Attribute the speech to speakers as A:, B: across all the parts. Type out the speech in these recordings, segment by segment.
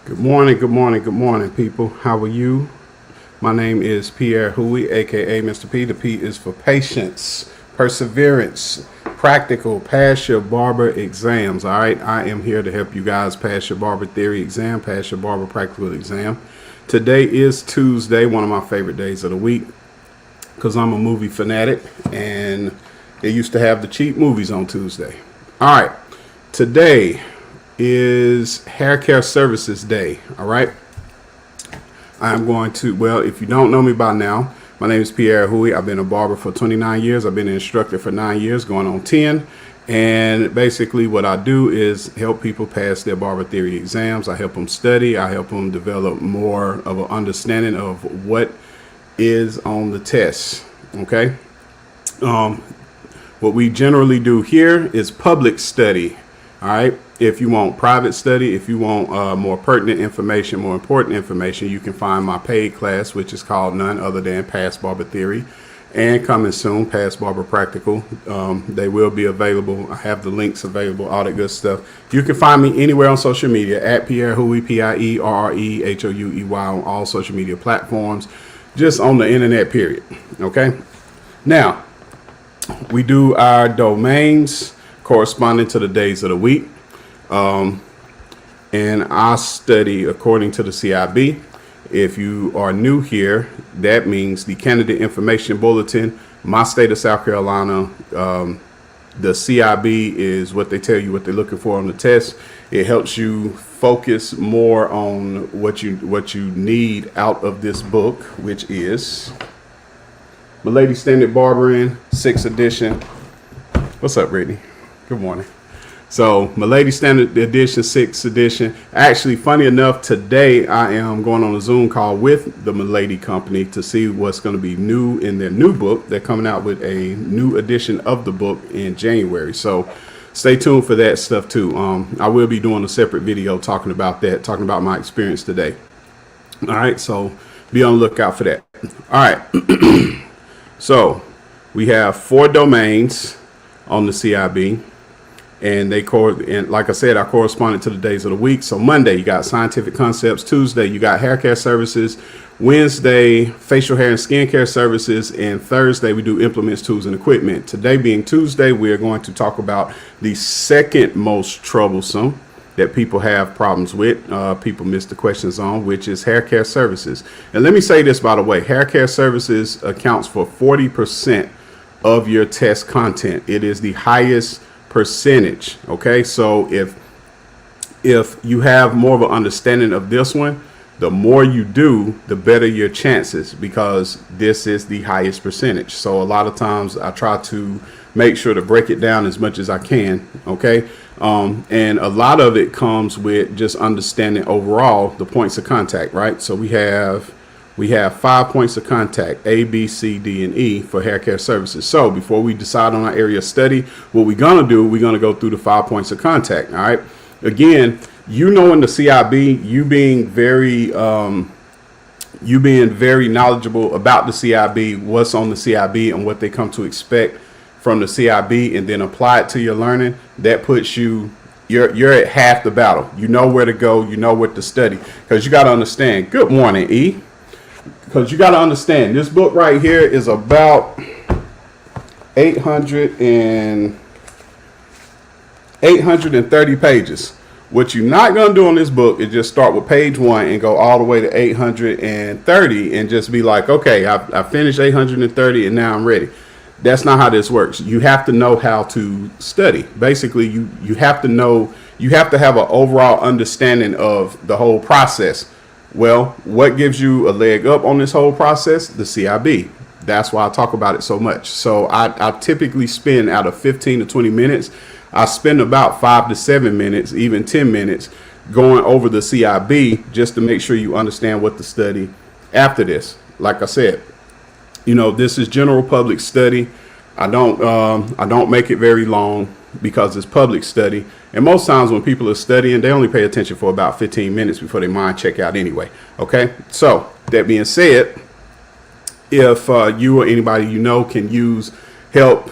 A: Good morning, good morning, good morning, people. How are you? My name is Pierre Huey, aka Mr. P. The P is for patience, perseverance, practical, pass your barber exams. All right, I am here to help you guys pass your Barber Theory exam, pass your barber practical exam. Today is Tuesday, one of my favorite days of the week, because I'm a movie fanatic, and they used to have the cheap movies on Tuesday. All right, today is Haircare Services Day. All right, I'm going to, well, if you don't know me by now, my name is Pierre Huey. I've been a barber for 29 years. I've been an instructor for 9 years, going on 10. And basically what I do is help people pass their Barber Theory exams. I help them study. I help them develop more of an understanding of what is on the test. Okay. What we generally do here is public study. All right. If you want private study, if you want more pertinent information, more important information, you can find my paid class, which is called none other than Pass Barber Theory, and coming soon, Pass Barber Practical. They will be available. I have the links available, all that good stuff. You can find me anywhere on social media at Pierre Huey, Pierrehouey, on all social media platforms, just on the internet, period. Okay. Now, we do our domains corresponding to the days of the week. And I study according to the CIB. If you are new here, that means the Candidate Information Bulletin, my state of South Carolina. The CIB is what they tell you, what they're looking for on the test. It helps you focus more on what you need out of this book, which is Milady Standard Barbering, 6th edition. What's up, Brittany? Good morning. So, Milady Standard Edition, 6th edition. Actually, funny enough, today I am going on a Zoom call with the Milady Company to see what's going to be new in their new book. They're coming out with a new edition of the book in January. So, stay tuned for that stuff too. I will be doing a separate video talking about that, talking about my experience today. All right, so be on the lookout for that. All right. So, we have 4 domains on the CIB. And like I said, I corresponded to the days of the week. So Monday, you got scientific concepts. Tuesday, you got hair care services. Wednesday, facial hair and skincare services. And Thursday, we do implements, tools, and equipment. Today being Tuesday, we are going to talk about the second most troublesome that people have problems with. People miss the questions on, which is hair care services. And let me say this, by the way, hair care services accounts for 40% of your test content. It is the highest percentage. Okay, so if you have more of an understanding of this one, the more you do, the better your chances, because this is the highest percentage. So a lot of times I try to make sure to break it down as much as I can. Okay, and a lot of it comes with just understanding overall the points of contact, right? So we have 5 points of contact, A, B, C, D, and E for hair care services. So before we decide on our area of study, what we're going to do, we're going to go through the 5 points of contact. All right. Again, you know, in the CIB, you being very knowledgeable about the CIB, what's on the CIB and what they come to expect from the CIB, and then apply it to your learning, that puts you're at half the battle. You know where to go. You know what to study, because you got to understand. Good morning, E. Because you got to understand, this book right here is about 830 pages. What you're not going to do on this book is just start with page 1 and go all the way to 830 and just be like, okay, I finished 830 and now I'm ready. That's not how this works. You have to know how to study. Basically, you have to know, you have to have an overall understanding of the whole process. Well, what gives you a leg up on this whole process? The CIB. That's why I talk about it so much. So I typically spend, out of 15 to 20 minutes, I spend about 5 to 7 minutes, even 10 minutes, going over the CIB just to make sure you understand what to study after this. Like I said, you know, this is general public study. I don't make it very long because it's public study. And most times when people are studying, they only pay attention for about 15 minutes before their mind check out anyway. Okay, so that being said, if you or anybody you know can use help,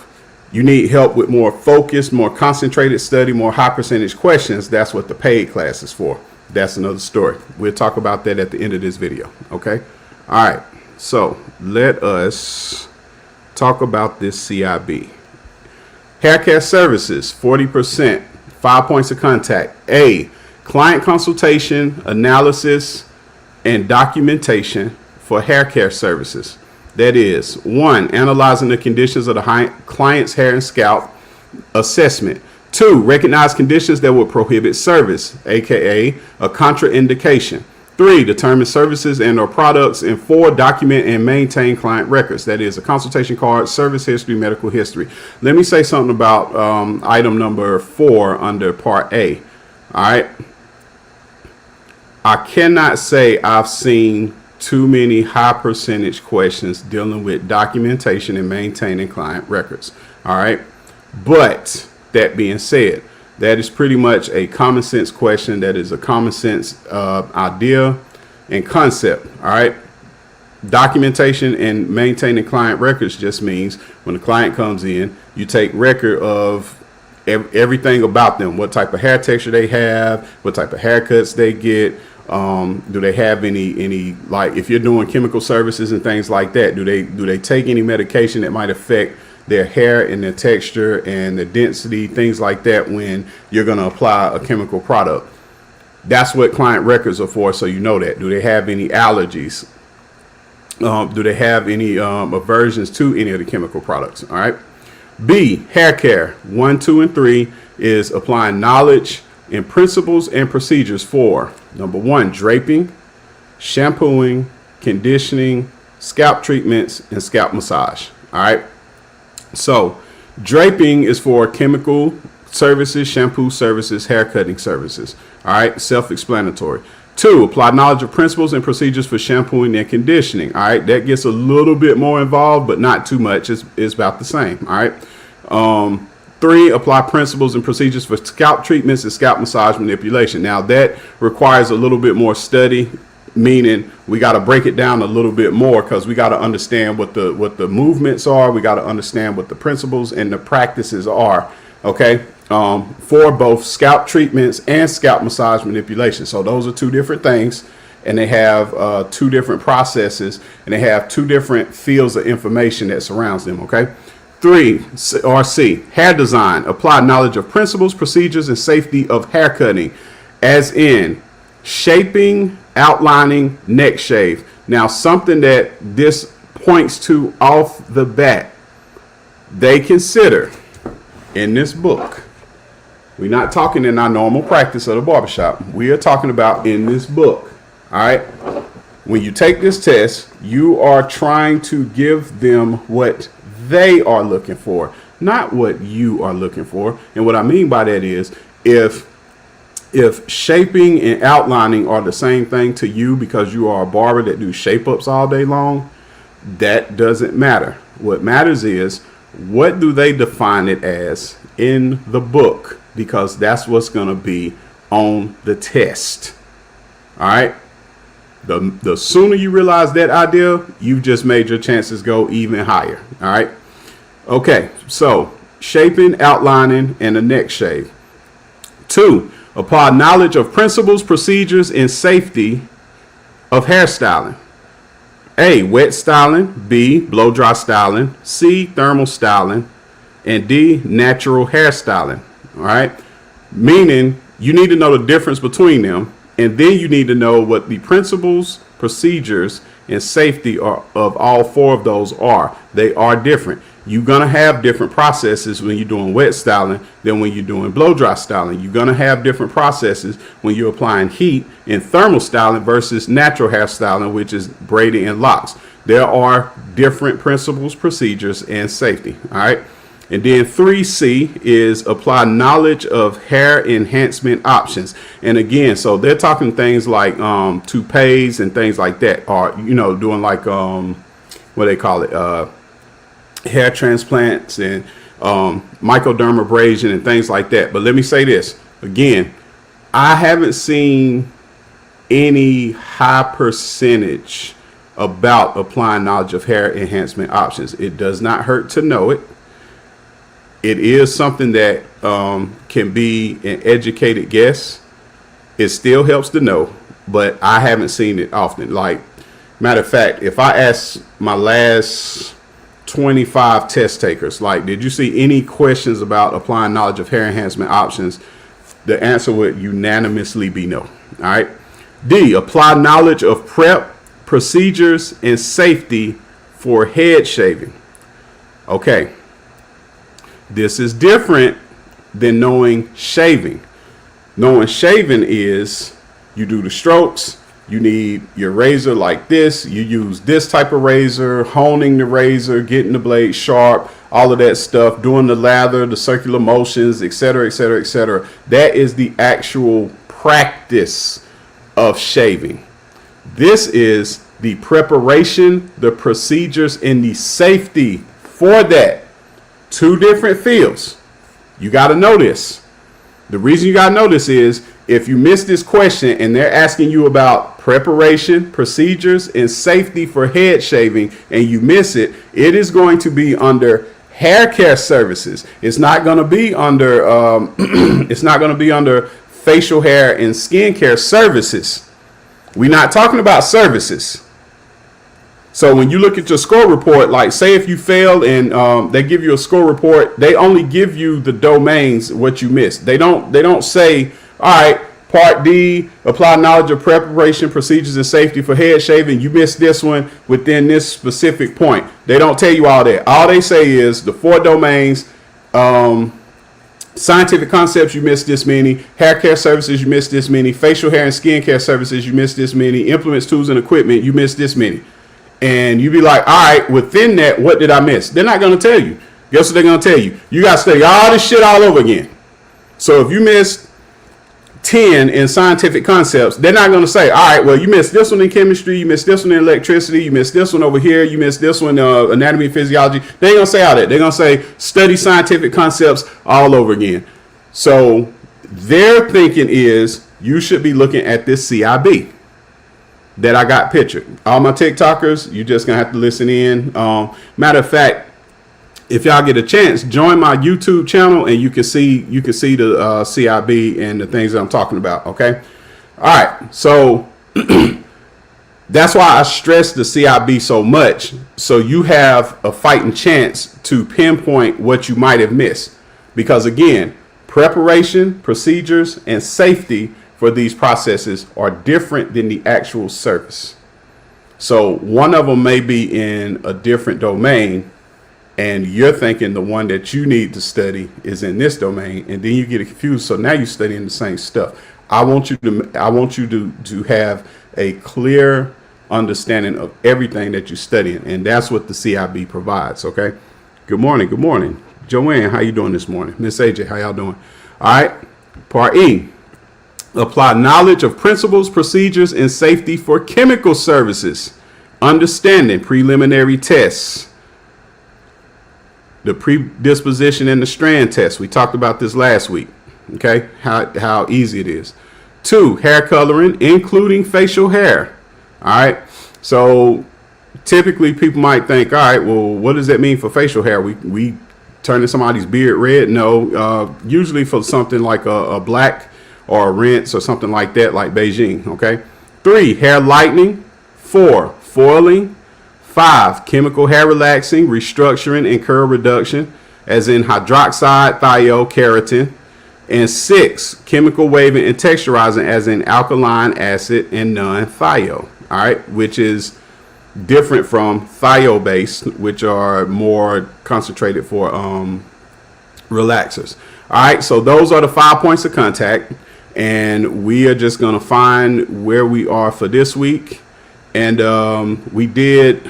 A: you need help with more focused, more concentrated study, more high percentage questions, that's what the paid class is for. that's another story. We'll talk about that at the end of this video. Okay. All right. So let us talk about this CIB. Haircare services, 40%, 5 points of contact. A, client consultation, analysis, and documentation for haircare services. That is, 1, analyzing the conditions of the client's hair and scalp, assessment. 2, recognize conditions that would prohibit service, aka a contraindication. 3, determine services and or products. And 4, document and maintain client records. That is a consultation card, service history, medical history. Let me say something about item number 4 under part A. All right. I cannot say I've seen too many high percentage questions dealing with documentation and maintaining client records. All right. But that being said, that is pretty much a common sense question. That is a common sense idea and concept. All right. Documentation and maintaining client records just means when the client comes in, you take record of everything about them, what type of hair texture they have, what type of haircuts they get. Do they have any, like if you're doing chemical services and things like that, do they take any medication that might affect their hair and their texture and the density, things like that, when you're going to apply a chemical product? That's what client records are for. So you know that. Do they have any allergies? Do they have any aversions to any of the chemical products? All right. B, hair care. 1, 2, and 3 is applying knowledge and principles and procedures for, number 1, draping, shampooing, conditioning, scalp treatments, and scalp massage. All right. So draping is for chemical services, shampoo services, hair cutting services. All right. Self-explanatory. 2, apply knowledge of principles and procedures for shampooing and conditioning. All right. That gets a little bit more involved, but not too much. It's about the same. All right. 3, apply principles and procedures for scalp treatments and scalp massage manipulation. Now that requires a little bit more study, meaning we got to break it down a little bit more because we got to understand what the movements are. We got to understand what the principles and the practices are. Okay. For both scalp treatments and scalp massage manipulation. So those are 2 different things, and they have 2 different processes, and they have 2 different fields of information that surrounds them. Okay. 3, or C, hair design. Apply knowledge of principles, procedures, and safety of hair cutting, as in shaping, outlining, neck shave. Now, something that this points to off the bat, they consider in this book. We're not talking in our normal practice of the barbershop. We are talking about in this book. All right. When you take this test, you are trying to give them what they are looking for, not what you are looking for. And what I mean by that is if shaping and outlining are the same thing to you because you are a barber that do shape ups all day long, that doesn't matter. What matters is what do they define it as in the book, because that's what's going to be on the test. All right. The sooner you realize that idea, you've just made your chances go even higher. All right. Okay. So shaping, outlining, and a neck shave. 2, apply knowledge of principles, procedures, and safety of hairstyling. A, wet styling. B, blow dry styling. C, thermal styling. And D, natural hairstyling. All right. Meaning you need to know the difference between them. And then you need to know what the principles, procedures, and safety of all 4 of those are. They are different. You're going to have different processes when you're doing wet styling than when you're doing blow dry styling. You're going to have different processes when you're applying heat in thermal styling versus natural hair styling, which is braiding and locks. There are different principles, procedures, and safety. All right. And then 3C is apply knowledge of hair enhancement options. And again, so they're talking things like toupees and things like that, or, doing like what they call it, hair transplants and microdermabrasion and things like that. But let me say this again, I haven't seen any high percentage about applying knowledge of hair enhancement options. It does not hurt to know it. It is something that can be an educated guess. It still helps to know, but I haven't seen it often. Like, matter of fact, if I ask my last 25 test takers, like, did you see any questions about applying knowledge of hair enhancement options? The answer would unanimously be no. All right. D, apply knowledge of prep, procedures, and safety for head shaving. Okay. This is different than knowing shaving. Knowing shaving is you do the strokes, you need your razor like this, you use this type of razor, honing the razor, getting the blade sharp, all of that stuff, doing the lather, the circular motions, etc., etc., etc. That is the actual practice of shaving. This is the preparation, the procedures, and the safety for that. Two different fields. You got to know this. The reason you got to know this is if you miss this question and they're asking you about preparation, procedures, and safety for head shaving, and you miss it, it is going to be under hair care services. It's not going to be under it's not going to be under facial hair and skin care services. We're not talking about services. So when you look at your score report, like say if you failed and they give you a score report, they only give you the domains what you missed. They don't say, all right, part D, apply knowledge of preparation, procedures, and safety for head shaving. You missed this one within this specific point. They don't tell you all that. All they say is the 4 domains, scientific concepts, you missed this many, hair care services, you missed this many, facial hair and skin care services, you missed this many, implements, tools, and equipment, you missed this many. And you be like, all right, within that, what did I miss? They're not going to tell you. Guess what they're going to tell you? You got to study all this shit all over again. So if you missed 10 in scientific concepts, they're not going to say, all right, well, you missed this one in chemistry, you missed this one in electricity, you missed this one over here, you missed this one anatomy and physiology. They ain't going to say all that. They're going to say study scientific concepts all over again. So their thinking is you should be looking at this CIB that I got pictured. All my TikTokers, you just gonna have to listen in. Matter of fact, if y'all get a chance, join my YouTube channel and you can see the CIB and the things that I'm talking about. Okay. All right. So that's why I stress the CIB so much. So you have a fighting chance to pinpoint what you might have missed, because again, preparation, procedures, and safety for these processes are different than the actual service. So one of them may be in a different domain and you're thinking the one that you need to study is in this domain, and then you get confused. So now you're studying the same stuff. I want you to have a clear understanding of everything that you're studying, and that's what the CIB provides. Okay. Good morning. Good morning. Joanne, how you doing this morning? Miss AJ, how y'all doing? All right. Part E. Apply knowledge of principles, procedures, and safety for chemical services. Understanding preliminary tests. The predisposition and the strand test. We talked about this last week. Okay, how easy it is. 2, hair coloring, including facial hair. All right. So typically people might think, all right, well, what does that mean for facial hair? We turning somebody's beard red? No, usually for something like a black or a rinse or something like that, like Beijing. Okay. 3, hair lightening. 4, foiling. 5, chemical hair relaxing, restructuring, and curl reduction, as in hydroxide, thiokeratin. And 6, chemical waving and texturizing, as in alkaline acid and non-thio. All right, which is different from thio-based, which are more concentrated for relaxers. All right, so those are the 5 points of contact, and we are just going to find where we are for this week. And we did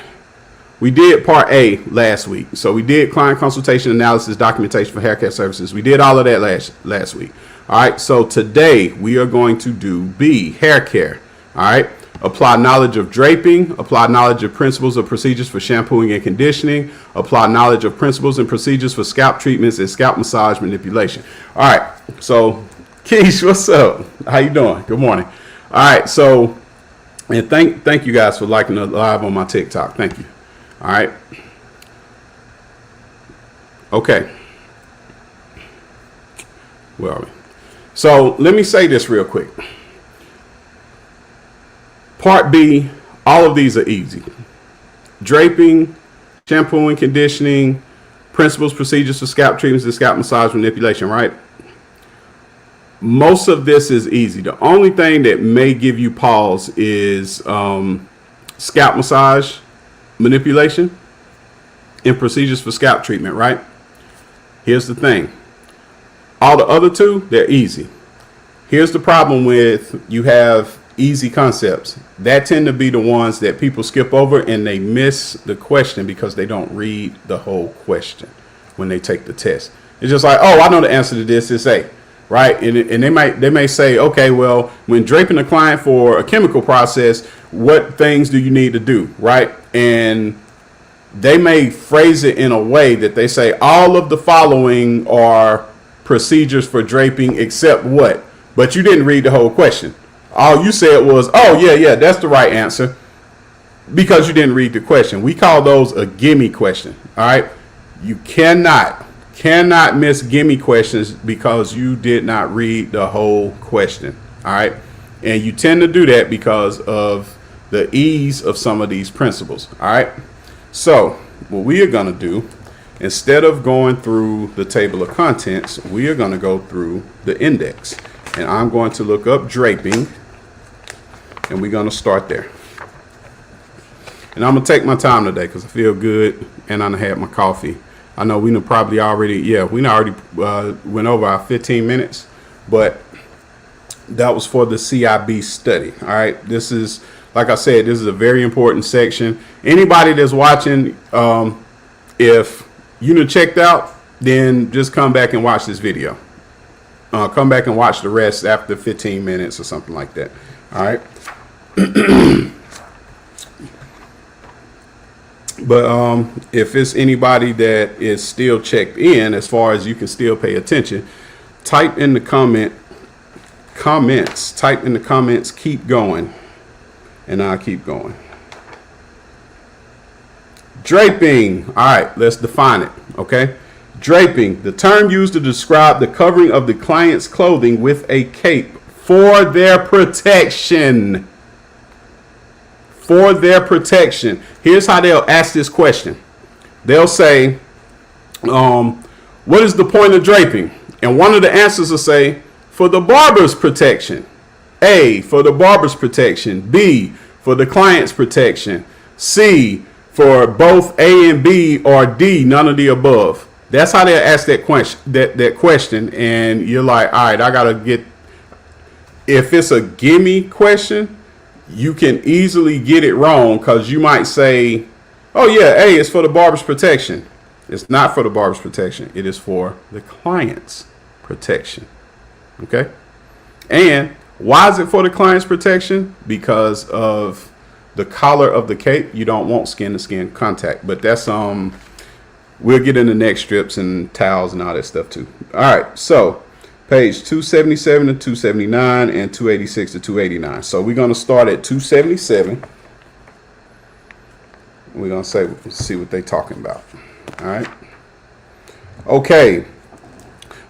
A: part A last week. So we did client consultation, analysis, documentation for haircare services. We did all of that last week. All right. So today we are going to do B, hair care. All right. Apply knowledge of draping, apply knowledge of principles of procedures for shampooing and conditioning, apply knowledge of principles and procedures for scalp treatments and scalp massage manipulation. All right. So Keish, what's up? How you doing? Good morning. All right. So, and thank you guys for liking the live on my TikTok. Thank you. All right. Okay. Where are we? So let me say this real quick. Part B, all of these are easy. Draping, shampooing, conditioning, principles, procedures for scalp treatments and scalp massage manipulation, right? Most of this is easy. The only thing that may give you pause is scalp massage manipulation and procedures for scalp treatment, right? Here's the thing. All the other two, they're easy. Here's the problem with you have easy concepts. That tend to be the ones that people skip over and they miss the question because they don't read the whole question when they take the test. It's just like, oh, I know the answer to this. It's A, right? And they may say, okay, well, when draping a client for a chemical process, what things do you need to do, right? And they may phrase it in a way that they say all of the following are procedures for draping except what? But you didn't read the whole question. All you said was, oh, yeah, that's the right answer, because you didn't read the question. We call those a gimme question. All right. You cannot miss gimme questions because you did not read the whole question. All right. And you tend to do that because of the ease of some of these principles. All right. So what we are going to do, instead of going through the table of contents, we are going to go through the index. And I'm going to look up draping, and we're going to start there. And I'm going to take my time today because I feel good, and I had my coffee. I know we already went over our 15 minutes, but that was for the CIB study. All right. This is, like I said, this is a very important section. Anybody that's watching, if you done checked out, then just come back and watch this video. Come back and watch the rest after 15 minutes or something like that. All right. But if it's anybody that is still checked in, as far as you can still pay attention, type in the comments, keep going, and I'll keep going. Draping. All right, let's define it. Okay. Draping, the term used to describe the covering of the client's clothing with a cape for their protection. For their protection. Here's how they'll ask this question. They'll say, what is the point of draping? And one of the answers will say, for the barber's protection. A, for the barber's protection. B, for the client's protection. C, for both A and B, or D, none of the above. That's how they'll ask that question. And you're like, all right, I got to get, if it's a gimme question, you can easily get it wrong because you might say, oh, yeah, A is for the barber's protection. It's not for the barber's protection. It is for the client's protection. OK. And why is it for the client's protection? Because of the collar of the cape. You don't want skin to skin contact. But that's we'll get into neck strips and towels and all that stuff, too. All right. So page 277 to 279 and 286 to 289. So we're going to start at 277. We're going to see what they're talking about. All right. OK.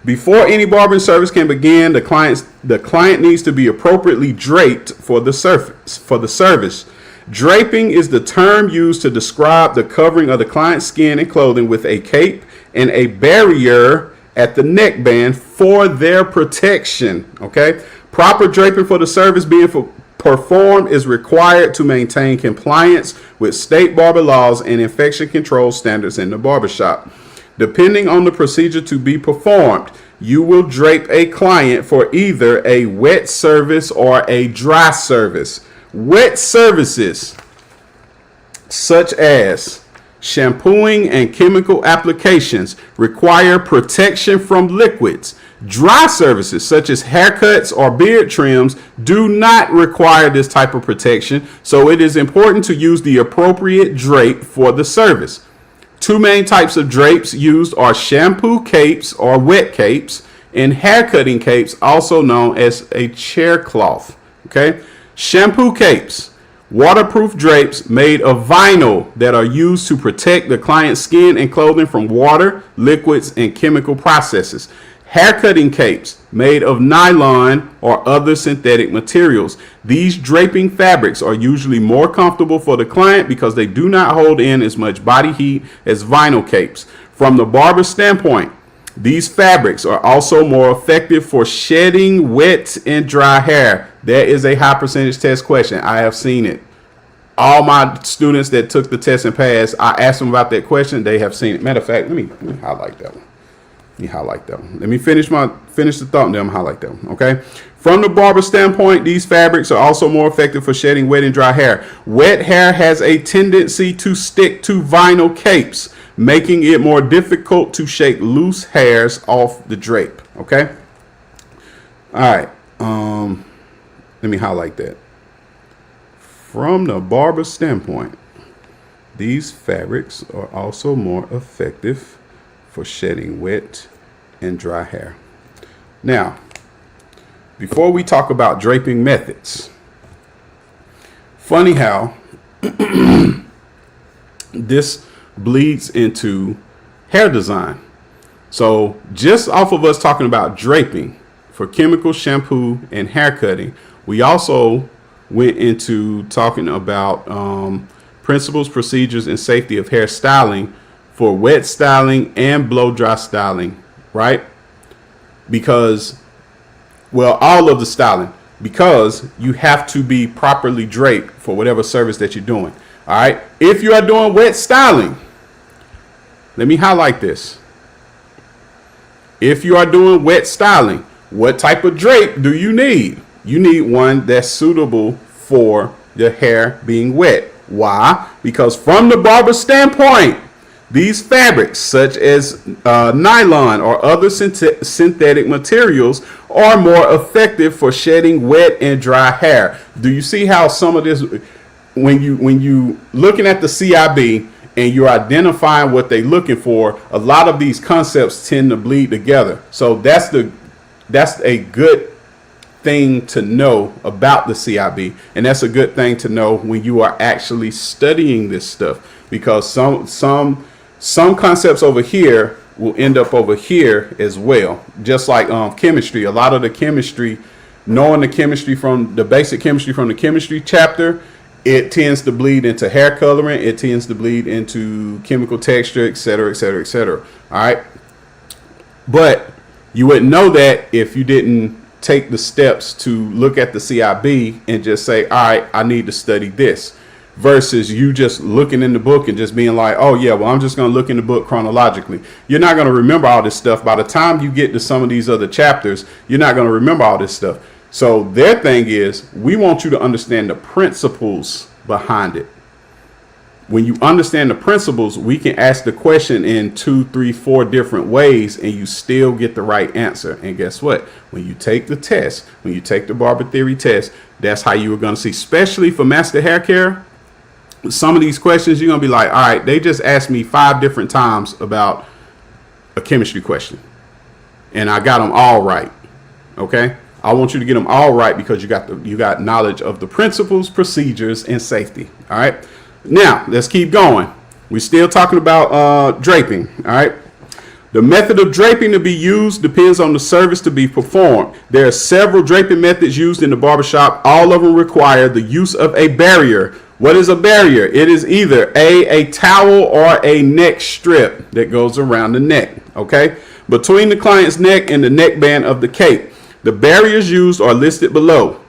A: Before any barbering service can begin, the client needs to be appropriately draped for the service. Draping is the term used to describe the covering of the client's skin and clothing with a cape and a barrier at the neckband for their protection. Okay. Proper draping for the service being performed is required to maintain compliance with state barber laws and infection control standards in the barbershop. Depending on the procedure to be performed, you will drape a client for either a wet service or a dry service. Wet services such as shampooing and chemical applications require protection from liquids. Dry services such as haircuts or beard trims do not require this type of protection, so it is important to use the appropriate drape for the service. Two main types of drapes used are shampoo capes or wet capes and haircutting capes, also known as a chair cloth. Okay. Shampoo capes, waterproof drapes made of vinyl that are used to protect the client's skin and clothing from water, liquids, and chemical processes. Haircutting capes made of nylon or other synthetic materials. These draping fabrics are usually more comfortable for the client because they do not hold in as much body heat as vinyl capes. From the barber standpoint, these fabrics are also more effective for shedding wet and dry hair. That is a high percentage test question. I have seen it. All my students that took the test and passed, I asked them about that question. They have seen it. Matter of fact, let me highlight that one. Let me finish the thought and then I'm highlight that one. Okay. From the barber standpoint, these fabrics are also more effective for shedding wet and dry hair. Wet hair has a tendency to stick to vinyl capes, making it more difficult to shake loose hairs off the drape. Okay. All right. Let me highlight that. From the barber standpoint, these fabrics are also more effective for shedding wet and dry hair. Now, before we talk about draping methods, funny how this bleeds into hair design. So just off of us talking about draping for chemical shampoo and hair cutting, we also went into talking about principles, procedures, and safety of hair styling for wet styling and blow dry styling, right? Because, well, all of the styling, because you have to be properly draped for whatever service that you're doing. All right. If you are doing wet styling, let me highlight this. If you are doing wet styling, what type of drape do you need? You need one that's suitable for the hair being wet. Why? Because from the barber standpoint, these fabrics, such as nylon or other synthetic materials, are more effective for shedding wet and dry hair. Do you see how some of this, when you looking at the CIB and you're identifying what they're looking for, a lot of these concepts tend to bleed together. So that's a good thing to know about the CIB, and that's a good thing to know when you are actually studying this stuff, because some concepts over here will end up over here as well. Just like chemistry, a lot of the chemistry, knowing the chemistry from the basic chemistry from the chemistry chapter, it tends to bleed into hair coloring, it tends to bleed into chemical texture, etc., etc., etc. All right, but you wouldn't know that if you didn't take the steps to look at the CIB and just say, all right, I need to study this, versus you just looking in the book and just being like, oh yeah, well, I'm just going to look in the book chronologically. You're not going to remember all this stuff. By the time you get to some of these other chapters, you're not going to remember all this stuff. So their thing is, we want you to understand the principles behind it. When you understand the principles, we can ask the question in 2, 3, 4 different ways and you still get the right answer. And guess what? When you take the test, when you take the Barber Theory test, that's how you are going to see, especially for Master Haircare. Some of these questions, you're going to be like, all right, they just asked me 5 different times about a chemistry question and I got them all right. Okay. I want you to get them all right because you got knowledge of the principles, procedures, and safety. All right. Now, let's keep going. We're still talking about draping, all right? The method of draping to be used depends on the service to be performed. There are several draping methods used in the barbershop. All of them require the use of a barrier. What is a barrier? It is either a towel or a neck strip that goes around the neck, okay? Between the client's neck and the neckband of the cape. The barriers used are listed below.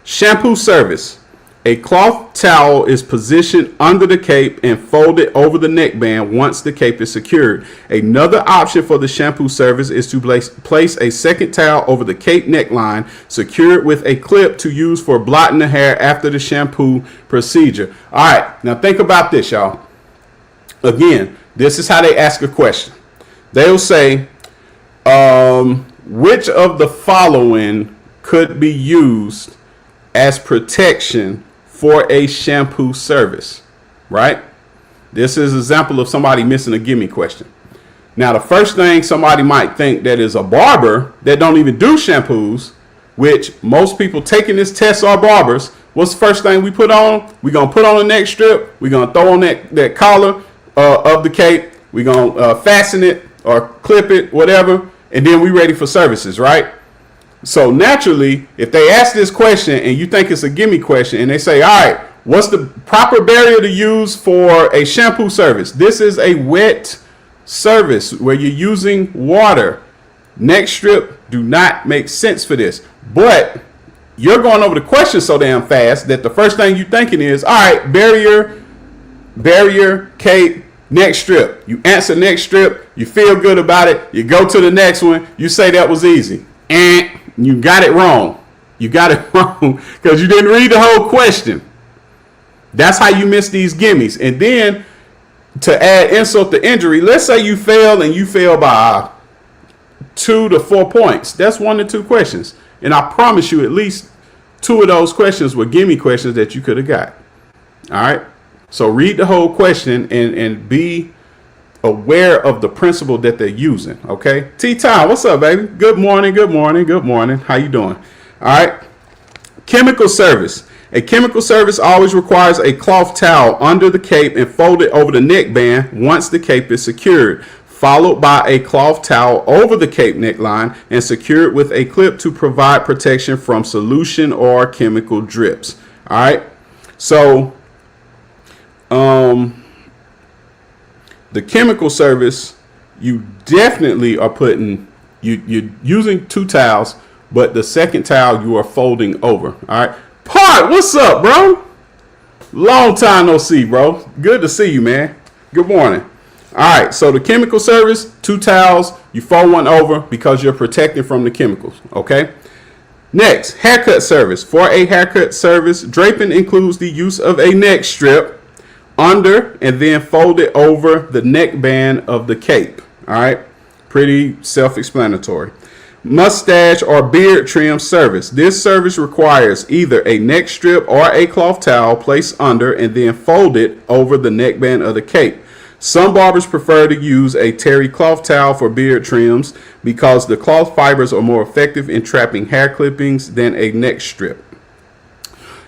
A: Shampoo service. A cloth towel is positioned under the cape and folded over the neckband once the cape is secured. Another option for the shampoo service is to place a second towel over the cape neckline, secured with a clip to use for blotting the hair after the shampoo procedure. All right, now think about this, y'all. Again, this is how they ask a question. They'll say, which of the following could be used as protection for a shampoo service, right? This is an example of somebody missing a gimme question. Now, the first thing somebody might think that is a barber that don't even do shampoos, which most people taking this test are barbers. What's the first thing we put on? We're going to put on a neck strip. We're going to throw on that collar of the cape. We're going to fasten it or clip it, whatever. and then we ready for services, right? So naturally, if they ask this question and you think it's a gimme question and they say, all right, what's the proper barrier to use for a shampoo service? This is a wet service where you're using water. Neck strip do not make sense for this. But you're going over the question so damn fast that the first thing you're thinking is, all right, barrier, cape, neck strip. You answer neck strip, you feel good about it, you go to the next one, you say that was easy. And you got it wrong. You got it wrong because you didn't read the whole question. That's how you miss these gimmies. And then to add insult to injury, let's say you fail and you fail by 2 to 4 points. That's 1 to 2 questions. And I promise you at least 2 of those questions were gimme questions that you could have got. All right. So read the whole question and be aware of the principle that they're using. Okay. T-Time, what's up, baby? Good morning. Good morning. Good morning. How you doing? All right. Chemical service. A chemical service always requires a cloth towel under the cape and folded over the neckband once the cape is secured, followed by a cloth towel over the cape neckline and secured with a clip to provide protection from solution or chemical drips. All right. So, the chemical service, you definitely are you're using 2 towels, but the second towel you are folding over. All right. Part, what's up, bro? Long time no see, bro. Good to see you, man. Good morning. All right, so the chemical service, 2 towels, you fold one over because you're protecting from the chemicals, okay? Next, haircut service. For a haircut service, draping includes the use of a neck strip under and then fold it over the neckband of the cape, all right? Pretty self-explanatory. Mustache or beard trim service. This service requires either a neck strip or a cloth towel placed under and then folded over the neckband of the cape. Some barbers prefer to use a terry cloth towel for beard trims because the cloth fibers are more effective in trapping hair clippings than a neck strip.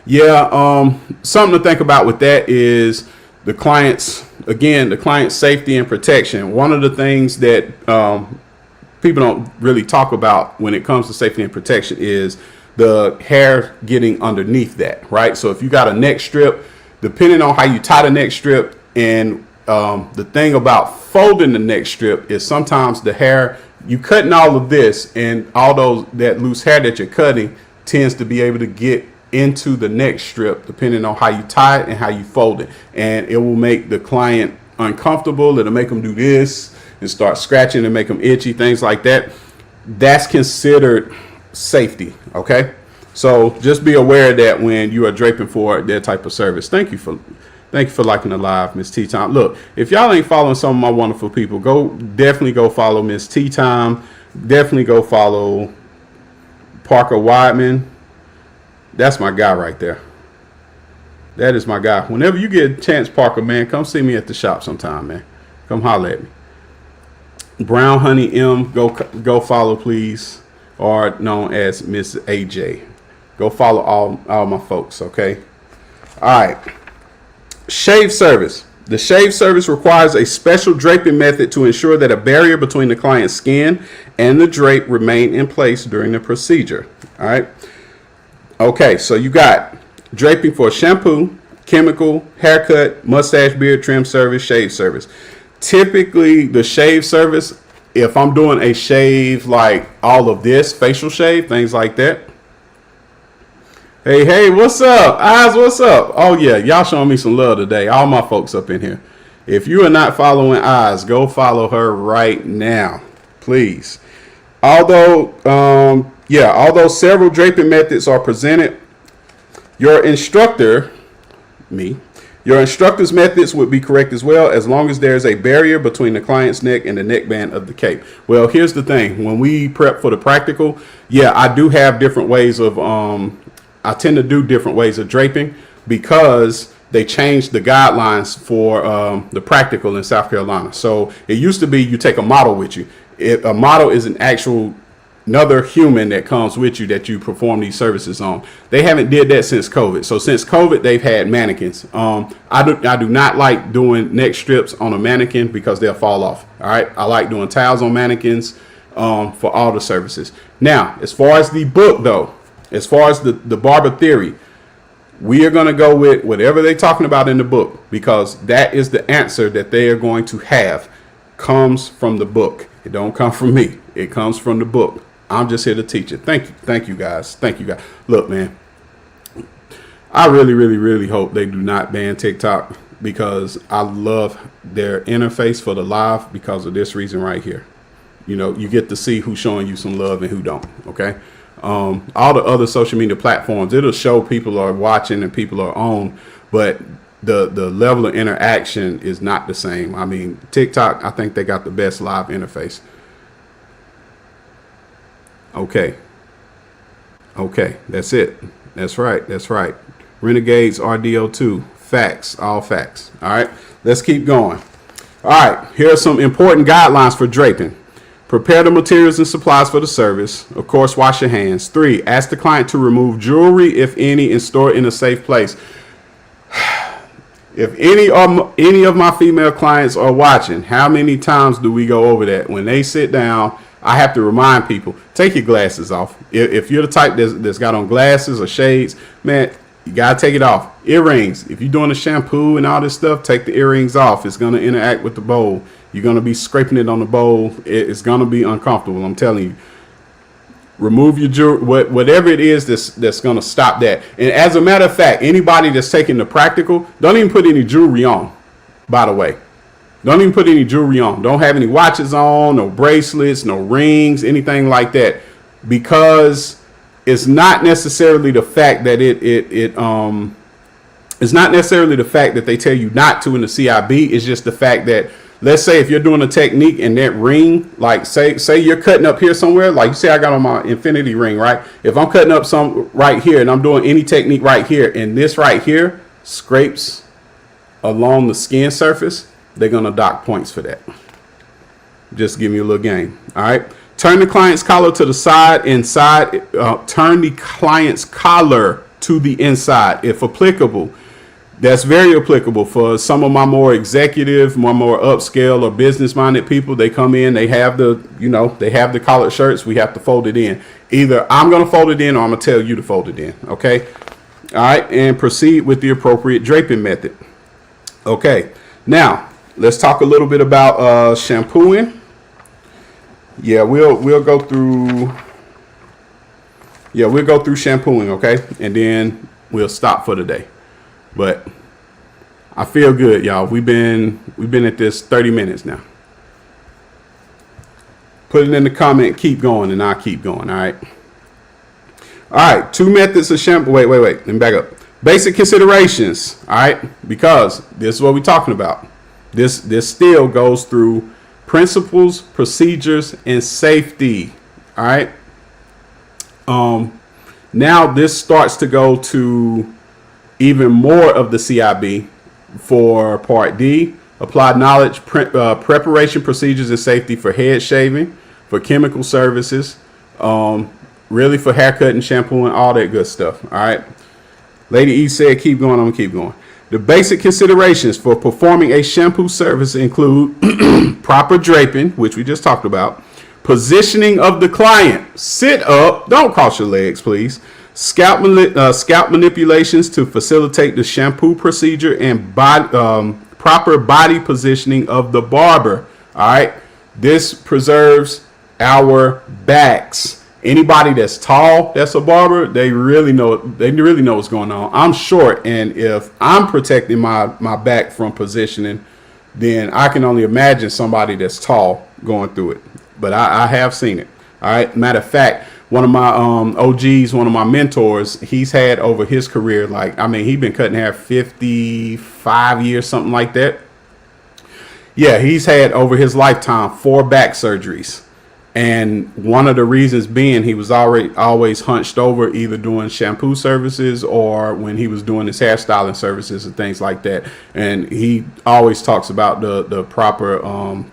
A: Yeah, something to think about with that is the client's safety and protection. One of the things that people don't really talk about when it comes to safety and protection is the hair getting underneath that, right? So if you got a neck strip, depending on how you tie the neck strip, and the thing about folding the neck strip is sometimes the hair, you cutting all of this, and all that loose hair that you're cutting tends to be able to get into the neck strip depending on how you tie it and how you fold it, and it will make the client uncomfortable. It'll make them do this and start scratching and make them itchy, things like that. That's considered safety, okay? So just be aware of that when you are draping for that type of service. Thank you for liking the live, Miss T Time. Look, if y'all ain't following some of my wonderful people, definitely go follow Miss T Time. Definitely go follow Parker Weidman. That's my guy right there. That is my guy. Whenever you get a chance, Parker, man, come see me at the shop sometime, man. Come holler at me. Brown Honey M, go follow, please, or known as Miss AJ. Go follow all my folks, okay? All right. Shave service. The shave service requires a special draping method to ensure that a barrier between the client's skin and the drape remain in place during the procedure. All right. Okay, so you got draping for shampoo, chemical, haircut, mustache, beard trim service, shave service. Typically, the shave service, if I'm doing a shave like all of this, facial shave, things like that. Hey, what's up? Eyes, what's up? Oh, yeah, y'all showing me some love today. All my folks up in here. If you are not following Eyes, go follow her right now, please. Although several draping methods are presented, your instructor's methods would be correct as well, as long as there's a barrier between the client's neck and the neckband of the cape. Well, here's the thing. When we prep for the practical, I do have different ways of, I tend to do different ways of draping because they changed the guidelines for the practical in South Carolina. So it used to be you take a model with you. A model is another human that comes with you that you perform these services on. They haven't did that since COVID. So since COVID, they've had mannequins. I do not like doing neck strips on a mannequin because they'll fall off. All right. I like doing towels on mannequins. for all the services. Now, as far as the book, though, as far as the Barber Theory, we are going to go with whatever they're talking about in the book, because that is the answer that they are going to have. Comes from the book. It don't come from me. It comes from the book. I'm just here to teach it. Thank you. Thank you, guys. Thank you, guys. Look, man, I really, really, really hope they do not ban TikTok, because I love their interface for the live because of this reason right here. You know, you get to see who's showing you some love and who don't. OK, all the other social media platforms, it'll show people are watching and people are on, but the level of interaction is not the same. I mean, TikTok, I think they got the best live interface. OK, that's it. That's right. That's right. Renegades RDO2. Facts. All facts. All right. Let's keep going. All right. Here are some important guidelines for draping. Prepare the materials and supplies for the service. Of course, wash your hands. 3. Ask the client to remove jewelry, if any, and store it in a safe place. If any of my female clients are watching, how many times do we go over that? When they sit down, I have to remind people, take your glasses off. If you're the type that's got on glasses or shades, man, you got to take it off. Earrings. If you're doing the shampoo and all this stuff, take the earrings off. It's going to interact with the bowl. You're going to be scraping it on the bowl. It's going to be uncomfortable. I'm telling you. Remove your jewelry, whatever it is that's going to stop that. And as a matter of fact, anybody that's taking the practical, don't even put any jewelry on, by the way. Don't even put any jewelry on. Don't have any watches on, no bracelets, no rings, anything like that. Because it's not necessarily the fact that it's not necessarily the fact that they tell you not to in the CIB. It's just the fact that, let's say if you're doing a technique and that ring, like say you're cutting up here somewhere, like you say I got on my infinity ring, right? If I'm cutting up some right here and I'm doing any technique right here, and this right here scrapes along the skin surface, they're going to dock points for that. Just give me a little game. All right. Turn the client's collar to the side, inside. Turn the client's collar to the inside, if applicable. That's very applicable for some of my more executive, more upscale or business-minded people. They come in, they have the collared shirts. We have to fold it in. Either I'm going to fold it in or I'm going to tell you to fold it in. Okay. All right. And proceed with the appropriate draping method. Okay. Now, let's talk a little bit about shampooing. Yeah, we'll go through. Yeah, we'll go through shampooing, okay, and then we'll stop for the day. But I feel good, y'all. We've been at this 30 minutes now. Put it in the comment. Keep going, and I'll keep going. All right. All right. 2 methods of shampoo. Wait. Let me back up. Basic considerations. All right, because this is what we're talking about. This still goes through principles, procedures, and safety. All right. Now this starts to go to even more of the CIB for Part D. Applied knowledge, preparation, procedures, and safety for head shaving, for chemical services, really for haircut and shampoo and all that good stuff. All right. Lady E said, keep going. I'm gonna keep going. The basic considerations for performing a shampoo service include proper draping, which we just talked about, positioning of the client, sit up, don't cross your legs, please, scalp manipulations to facilitate the shampoo procedure, and proper body positioning of the barber. All right, this preserves our backs. Anybody that's tall, that's a barber, they really know what's going on. I'm short, and if I'm protecting my back from positioning, then I can only imagine somebody that's tall going through it. But I have seen it. All right. Matter of fact, one of my OGs, one of my mentors, he's had over his career, he's been cutting hair 55 years, something like that. Yeah, he's had over his lifetime 4 back surgeries. And one of the reasons being he was always hunched over, either doing shampoo services or when he was doing his hairstyling services and things like that. And he always talks about the proper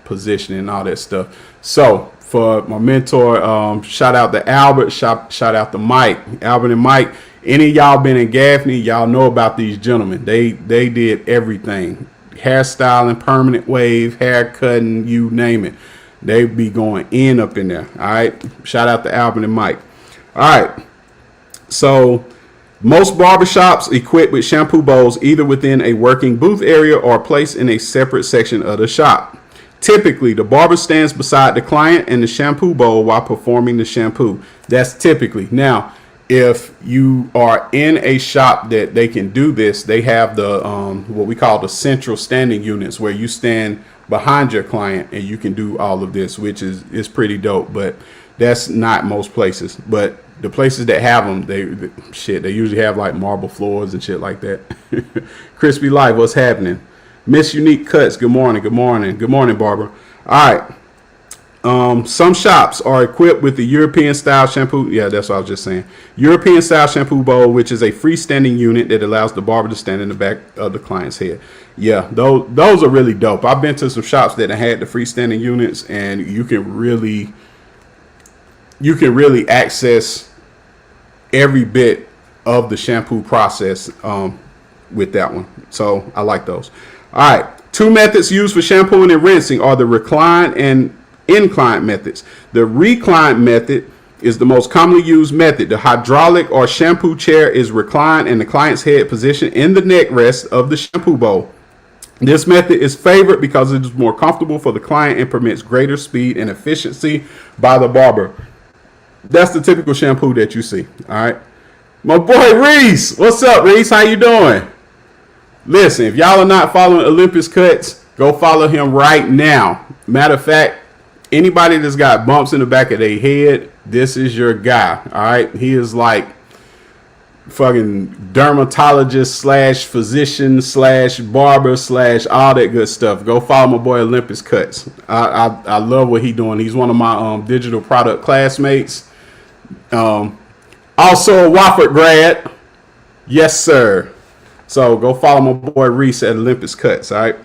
A: positioning and all that stuff. So for my mentor, shout out to Albert, shout out to Mike, Albert and Mike. Any of y'all been in Gaffney, y'all know about these gentlemen. They did everything. Hairstyling, permanent wave, hair cutting, you name it. They be going in up in there. All right. Shout out to Alvin and Mike. All right. So most barbershops equipped with shampoo bowls either within a working booth area or placed in a separate section of the shop. Typically, the barber stands beside the client and the shampoo bowl while performing the shampoo. That's typically. Now, if you are in a shop that they can do this, they have the what we call the central standing units, where you stand behind your client and you can do all of this, which is pretty dope. But that's not most places. But the places that have them, they usually have like marble floors and shit like that. Crispy Life, what's happening? Miss Unique Cuts, good morning, good morning, good morning, Barbara. All right. Some shops are equipped with the European style shampoo. Yeah, that's what I was just saying. European style shampoo bowl, which is a freestanding unit that allows the barber to stand in the back of the client's head. Yeah, those are really dope. I've been to some shops that had the freestanding units, and you can really access every bit of the shampoo process with that one. So I like those. All right. 2 methods used for shampooing and rinsing are the recline and incline methods. The recline method is the most commonly used method. The hydraulic or shampoo chair is reclined and the client's head positioned in the neck rest of the shampoo bowl. This method is favored because it is more comfortable for the client and permits greater speed and efficiency by the barber. That's the typical shampoo that you see. All right. My boy Reese. What's up, Reese? How you doing? Listen, if y'all are not following Olympus Cuts, go follow him right now. Matter of fact, anybody that's got bumps in the back of their head, this is your guy. All right. He is like fucking dermatologist slash physician slash barber slash all that good stuff. Go follow my boy Olympus Cuts. I love what he's doing. He's one of my digital product classmates. Also a Wofford grad. Yes, sir. So go follow my boy Reese at Olympus Cuts. All right.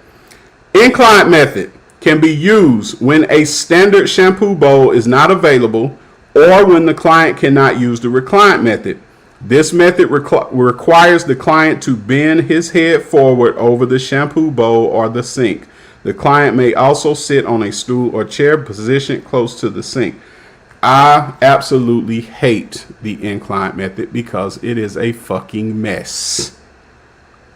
A: Incline method can be used when a standard shampoo bowl is not available or when the client cannot use the recline method. This method requires the client to bend his head forward over the shampoo bowl or the sink. The client may also sit on a stool or chair positioned close to the sink. I absolutely hate the incline method because it is a fucking mess.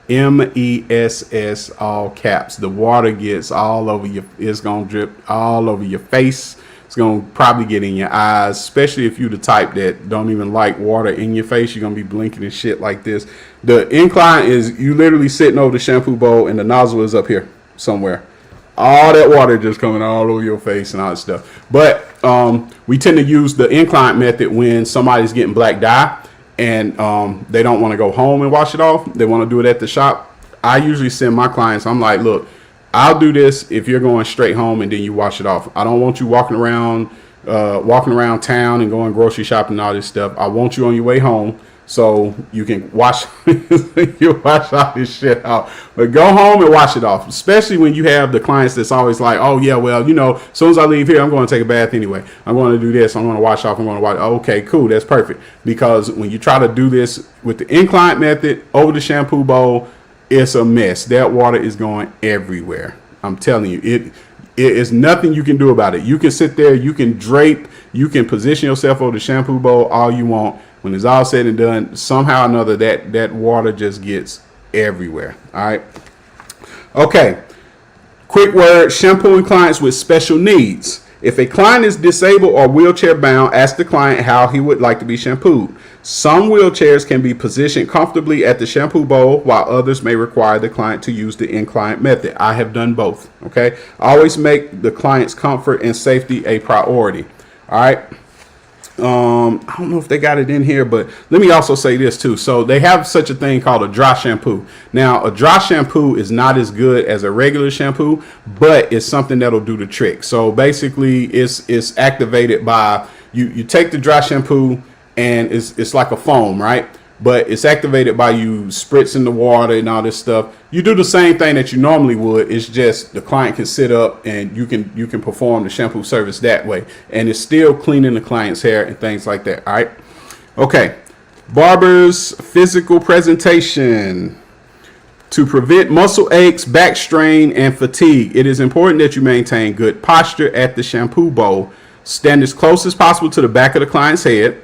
A: MESS, all caps. The water gets all over you. It's going to drip all over your face. It's going to probably get in your eyes, especially if you're the type that don't even like water in your face. You're going to be blinking and shit like this. The incline is you literally sitting over the shampoo bowl and the nozzle is up here somewhere. All that water just coming all over your face and all that stuff. But we tend to use the incline method when somebody's getting black dye and they don't want to go home and wash it off. They want to do it at the shop. I usually send my clients, I'm like, look, I'll do this if you're going straight home and then you wash it off. I don't want you walking around town and going grocery shopping and all this stuff. I want you on your way home so you can wash you wash all this shit out. But go home and wash it off, especially when you have the clients that's always like, oh yeah, well, you know, as soon as I leave here, I'm going to take a bath anyway. I'm going to do this. I'm going to wash off. I'm going to wash. Okay, cool. That's perfect. Because when you try to do this with the incline method over the shampoo bowl, it's a mess. That water is going everywhere. I'm telling you, it is nothing you can do about it. You can sit there, you can drape, you can position yourself over the shampoo bowl all you want. When it's all said and done, somehow or another, that water just gets everywhere. All right. Okay. Quick word, shampooing clients with special needs. If a client is disabled or wheelchair bound, ask the client how he would like to be shampooed. Some wheelchairs can be positioned comfortably at the shampoo bowl, while others may require the client to use the incline method. I have done both. Okay. Always make the client's comfort and safety a priority. All right. I don't know if they got it in here, but let me also say this too. So they have such a thing called a dry shampoo. Now, a dry shampoo is not as good as a regular shampoo, but it's something that'll do the trick. So basically it's activated by you take the dry shampoo and it's like a foam, right? But it's activated by you spritzing the water and all this stuff. You do the same thing that you normally would. It's just the client can sit up and you can perform the shampoo service that way. And it's still cleaning the client's hair and things like that. All right. Okay. Barber's physical presentation. To prevent muscle aches, back strain, and fatigue, it is important that you maintain good posture at the shampoo bowl. Stand as close as possible to the back of the client's head.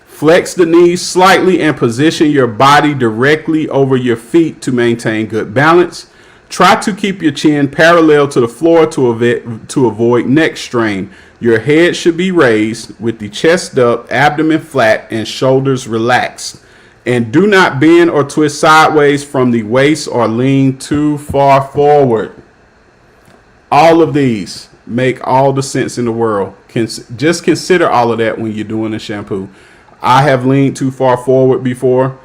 A: Flex the knees slightly and position your body directly over your feet to maintain good balance. Try to keep your chin parallel to the floor to avoid neck strain. Your head should be raised with the chest up, abdomen flat, and shoulders relaxed. And do not bend or twist sideways from the waist or lean too far forward. All of these make all the sense in the world. Just consider all of that when you're doing a shampoo. I have leaned too far forward before.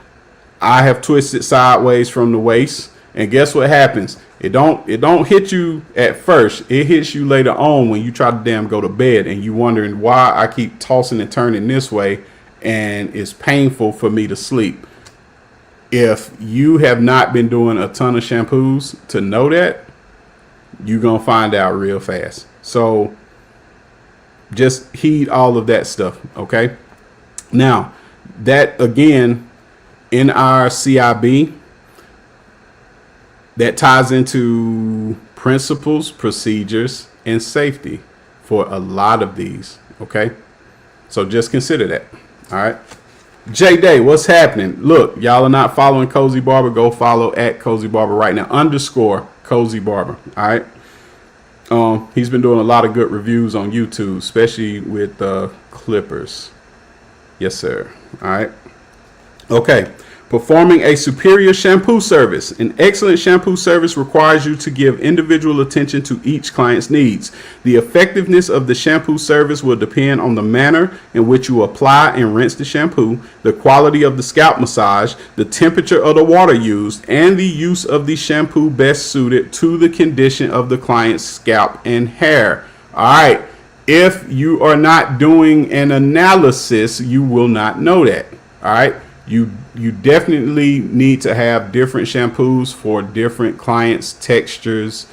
A: I have twisted sideways from the waist. And guess what happens? It don't hit you at first. It hits you later on when you try to damn go to bed and you wondering why I keep tossing and turning this way and it's painful for me to sleep. If you have not been doing a ton of shampoos to know that, you're going to find out real fast. So just heed all of that stuff. Okay. Now that again, in our CIB, that ties into principles, procedures, and safety for a lot of these. Okay. So just consider that. All right. J-Day, what's happening? Look, y'all are not following Cozy Barber. Go follow at Cozy Barber right now. _ Cozy Barber. All right. He's been doing a lot of good reviews on YouTube, especially with clippers. Yes, sir. All right. Okay. Performing a superior shampoo service. An excellent shampoo service requires you to give individual attention to each client's needs. The effectiveness of the shampoo service will depend on the manner in which you apply and rinse the shampoo, the quality of the scalp massage, the temperature of the water used, and the use of the shampoo best suited to the condition of the client's scalp and hair. All right. If you are not doing an analysis, you will not know that. All right. You definitely need to have different shampoos for different clients, textures,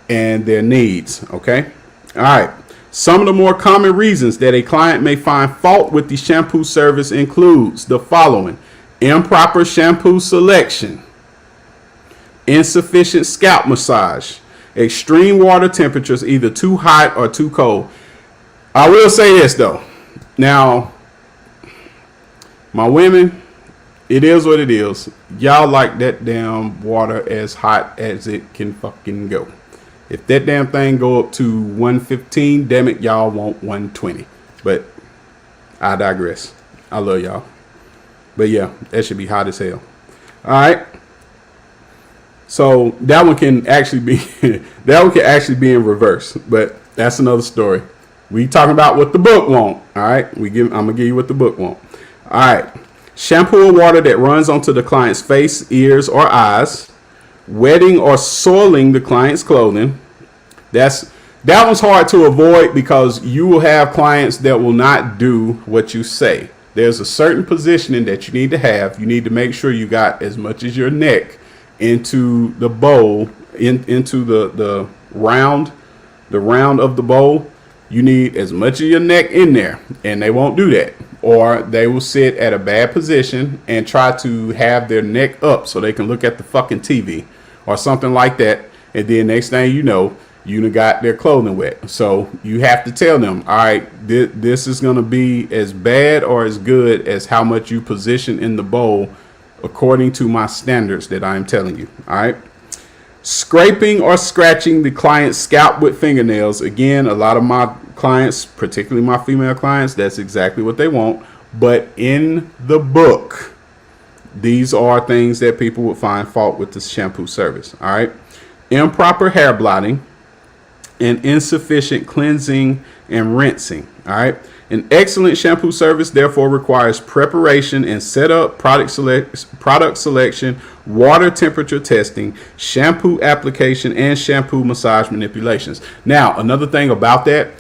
A: and their needs. Okay. All right. Some of the more common reasons that a client may find fault with the shampoo service includes the following: improper shampoo selection, insufficient scalp massage, extreme water temperatures, either too hot or too cold. I will say this though. Now, my women, it is what it is. Y'all like that damn water as hot as it can fucking go. If that damn thing go up to 115, damn it, y'all want 120. But I digress. I love y'all. But yeah, that should be hot as hell. All right. So that one can actually be in reverse, but that's another story. We talking about what the book want. All right. I'm gonna give you what the book want. All right. Shampoo or water that runs onto the client's face, ears, or eyes, wetting or soiling the client's clothing. That one's hard to avoid because you will have clients that will not do what you say. There's a certain positioning that you need to have. You need to make sure you got as much as your neck into the bowl, into the round of the bowl. You need as much of your neck in there, and they won't do that. Or they will sit at a bad position and try to have their neck up so they can look at the fucking TV or something like that. And then next thing you know, you done got their clothing wet. So you have to tell them, all right, this is going to be as bad or as good as how much you position in the bowl according to my standards that I'm telling you. All right. Scraping or scratching the client's scalp with fingernails. Again, a lot of my clients, particularly my female clients, that's exactly what they want. But in the book, these are things that people would find fault with the shampoo service. All right. Improper hair blotting and insufficient cleansing and rinsing. All right. An excellent shampoo service therefore requires preparation and setup, product selection, water temperature testing, shampoo application, and shampoo massage manipulations. Now, another thing about that,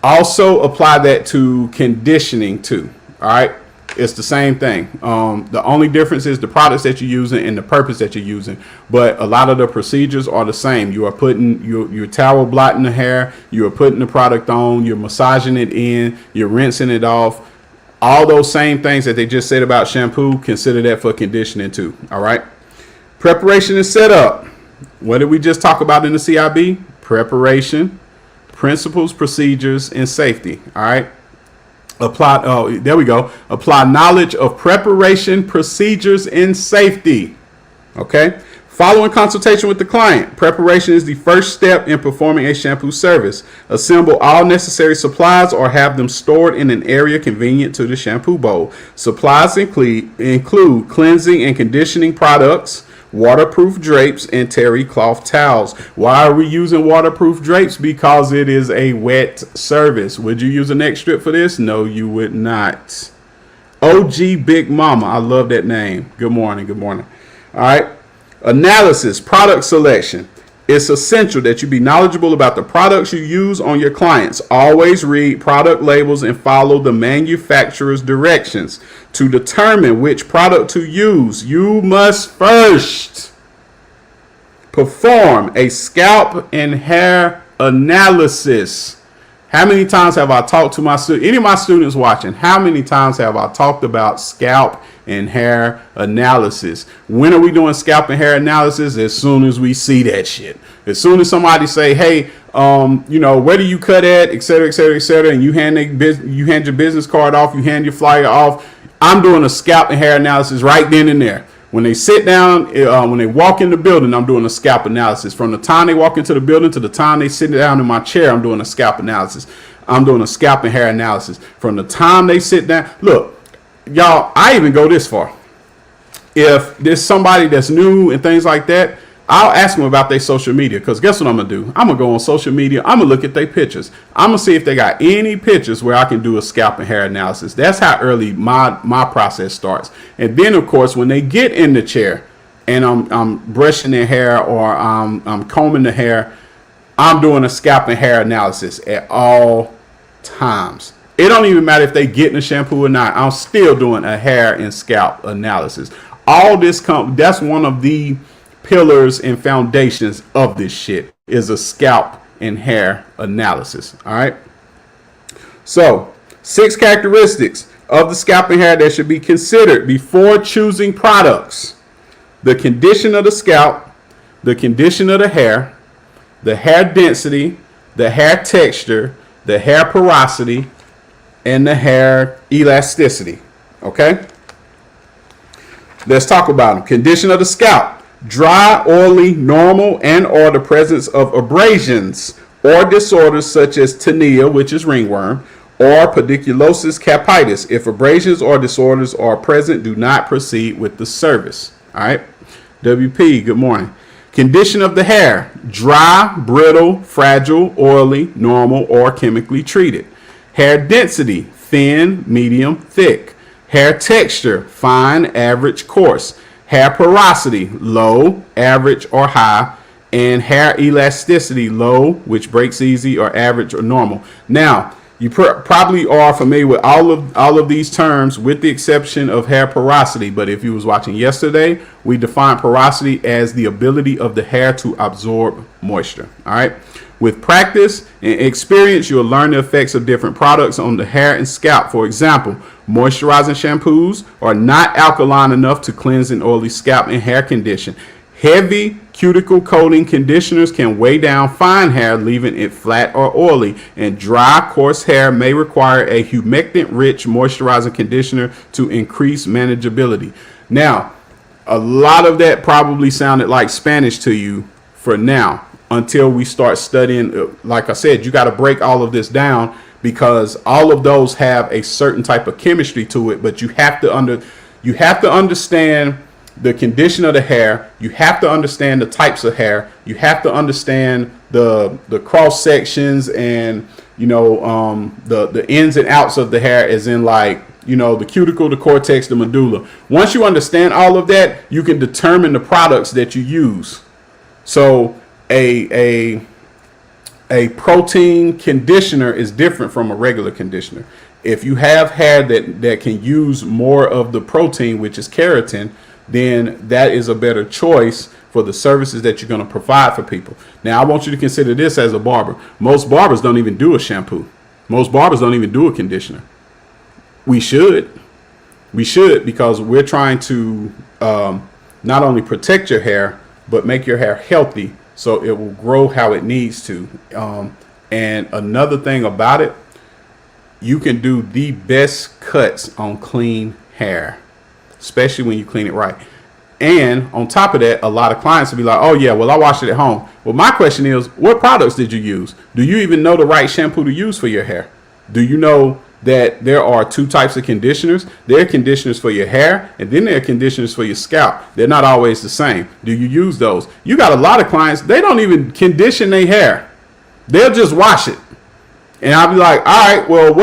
A: also apply that to conditioning too. All right. It's the same thing. The only difference is the products that you're using and the purpose that you're using. But a lot of the procedures are the same. You are putting your towel blotting the hair. You are putting the product on. You're massaging it in. You're rinsing it off. All those same things that they just said about shampoo, consider that for conditioning too. All right. Preparation and setup. What did we just talk about in the CIB? Preparation, principles, procedures, and safety. All right. Apply. Oh, there we go. Apply knowledge of preparation, procedures, and safety. Okay. Following consultation with the client. Preparation is the first step in performing a shampoo service. Assemble all necessary supplies or have them stored in an area convenient to the shampoo bowl. Supplies include cleansing and conditioning products, waterproof drapes, and terry cloth towels. Why are we using waterproof drapes? Because it is a wet service. Would you use a neck strip for this? No, you would not. OG Big Mama. I love that name. Good morning. Good morning. All right. Analysis, product selection. It's essential that you be knowledgeable about the products you use on your clients. Always read product labels and follow the manufacturer's directions. To determine which product to use, you must first perform a scalp and hair analysis. How many times have I talked to my students? Any of my students watching, how many times have I talked about scalp and hair analysis? When are we doing scalp and hair analysis? As soon as we see that shit. As soon as somebody say, hey, where do you cut at, et cetera, et cetera, et cetera, and you hand your business card off, you hand your flyer off, I'm doing a scalp and hair analysis right then and there. When they sit down, when they walk in the building, I'm doing a scalp analysis. From the time they walk into the building to the time they sit down in my chair, I'm doing a scalp analysis. I'm doing a scalp and hair analysis. From the time they sit down, look, y'all, I even go this far. If there's somebody that's new and things like that, I'll ask them about their social media, because guess what I'm going to do? I'm going to go on social media. I'm going to look at their pictures. I'm going to see if they got any pictures where I can do a scalp and hair analysis. That's how early my process starts. And then, of course, when they get in the chair and I'm brushing their hair or I'm combing the hair, I'm doing a scalp and hair analysis at all times. It don't even matter if they get in the shampoo or not. I'm still doing a hair and scalp analysis. All this that's one of the pillars and foundations of this shit, is a scalp and hair analysis. All right. So 6 characteristics of the scalp and hair that should be considered before choosing products: the condition of the scalp, the condition of the hair density, the hair texture, the hair porosity, and the hair elasticity. Okay. Let's talk about them. Condition of the scalp: dry, oily, normal, and or the presence of abrasions or disorders such as tinea, which is ringworm, or pediculosis capitis. If abrasions or disorders are present, do not proceed with the service. All right. WP, good morning. Condition of the hair: dry, brittle, fragile, oily, normal, or chemically treated. Hair density: thin, medium, thick. Hair texture: fine, average, coarse. Hair porosity: low, average, or high. And hair elasticity: low, which breaks easy, or average, or normal. Now, you probably are familiar with all of these terms, with the exception of hair porosity. But if you was watching yesterday, we defined porosity as the ability of the hair to absorb moisture. All right. With practice and experience, you'll learn the effects of different products on the hair and scalp. For example, moisturizing shampoos are not alkaline enough to cleanse an oily scalp and hair condition. Heavy cuticle coating conditioners can weigh down fine hair, leaving it flat or oily. And dry, coarse hair may require a humectant-rich moisturizing conditioner to increase manageability. Now, a lot of that probably sounded like Spanish to you for now, until we start studying. Like I said, you got to break all of this down, because all of those have a certain type of chemistry to it. But you have to understand the condition of the hair. You have to understand the types of hair. You have to understand the cross sections and the ins and outs of the hair, as in the cuticle, the cortex, the medulla. Once you understand all of that, you can determine the products that you use. So a protein conditioner is different from a regular conditioner. If you have hair that can use more of the protein, which is keratin, then that is a better choice for the services that you're going to provide for people. Now, I want you to consider this as a barber. Most barbers don't even do a shampoo. Most barbers don't even do a conditioner. We should, because we're trying to not only protect your hair, but make your hair healthy so it will grow how it needs to. And another thing about it, you can do the best cuts on clean hair, especially when you clean it right. And on top of that, a lot of clients will be like, oh yeah, well, I washed it at home. Well, my question is, what products did you use? Do you even know the right shampoo to use for your hair? Do you know that there are two types of conditioners? There are conditioners for your hair, and then there are conditioners for your scalp. They're not always the same. Do you use those? You got a lot of clients, they don't even condition their hair. They'll just wash it. And I'll be like, all right, well,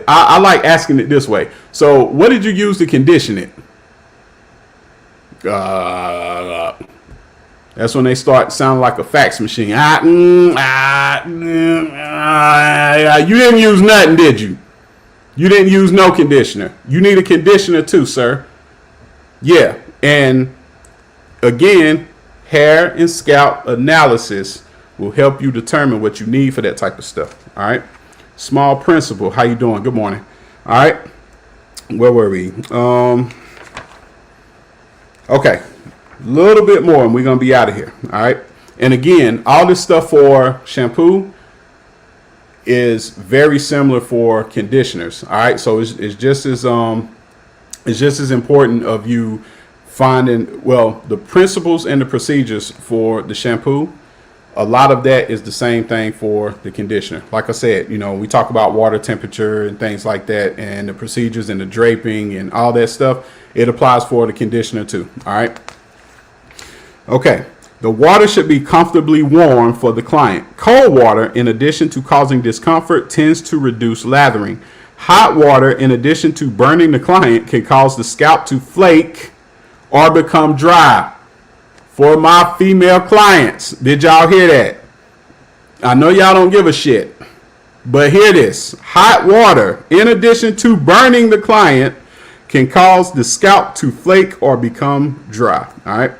A: I like asking it this way. So what did you use to condition it? That's when they start sounding like a fax machine. You didn't use nothing, did you? You didn't use no conditioner. You need a conditioner too, sir. Yeah. And again, hair and scalp analysis will help you determine what you need for that type of stuff. All right. Small principle. How you doing? Good morning. All right. Where were we? Okay. A little bit more and we're going to be out of here. All right. And again, all this stuff for shampoo is very similar for conditioners. All right. So it's just as important of you finding, well, the principles and the procedures for the shampoo. A lot of that is the same thing for the conditioner. Like I said, we talk about water temperature and things like that, and the procedures and the draping and all that stuff. It applies for the conditioner too. All right. Okay. The water should be comfortably warm for the client. Cold water, in addition to causing discomfort, tends to reduce lathering. Hot water, in addition to burning the client, can cause the scalp to flake or become dry. For my female clients, did y'all hear that? I know y'all don't give a shit, but hear this. Hot water, in addition to burning the client, can cause the scalp to flake or become dry. All right.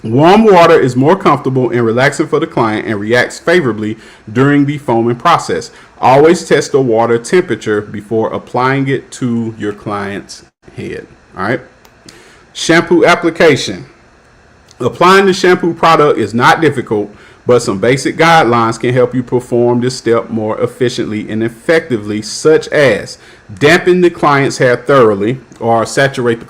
A: Warm water is more comfortable and relaxing for the client and reacts favorably during the foaming process. Always test the water temperature before applying it to your client's head. All right. Shampoo application. Applying the shampoo product is not difficult, but some basic guidelines can help you perform this step more efficiently and effectively, such as dampen the client's hair thoroughly or saturate the